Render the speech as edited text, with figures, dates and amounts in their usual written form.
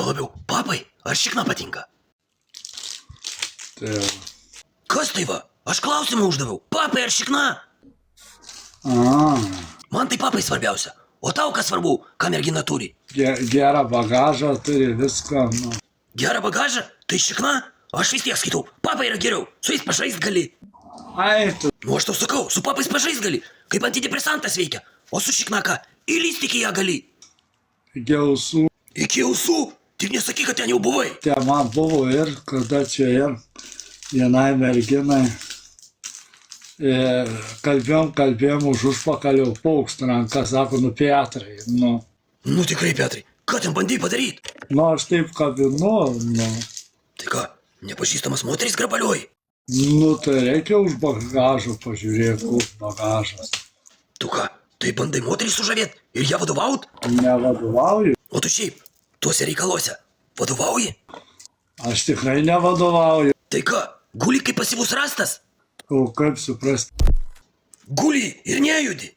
labiau, papai ar šikna patinka? Tėvas. Kas tai va? Aš klausimą uždaviau. Papai ar šikna? A, Man tai papai svarbiausia. O tau kas svarbu, ką mergina turi? gerą bagažą turi viską, nu. Gerą bagažą? Tai šikna? Aš vis tiek skaitau. Papai yra geriau. Su jais pažaist gali. Ai, tu. Nu aš tau sakau, su papais pažaist gali. Kaip antidepresantas veikia. O su šikna ką? Įlyst iki ją gali. Giausų. Iki ausų? Tik nesakyk, kad ten jau buvai. Tema buvo ir kada čia ir vienai merginai kalbėjom už užpakalio paukšt ranką, sako, nu Petrai, nu. Nu tikrai, Petrai. Ką ten bandai padaryti? Nu, aš taip kabinu, nu. Tai ką, nepažįstamas moteris grabalioji? Nu, tai reikia už bagažą pažiūrėti, kur bagažas. Tu ką, tai bandai moterį sužavėt ir ją vadovaut? Nevadovauju. O tu šiaip, tuose reikaluose, vadovauji? Aš tikrai nevadovauju. Tai ką, guli kaip pasyvus rastas? O kaip suprasti? Guli ir nejudi.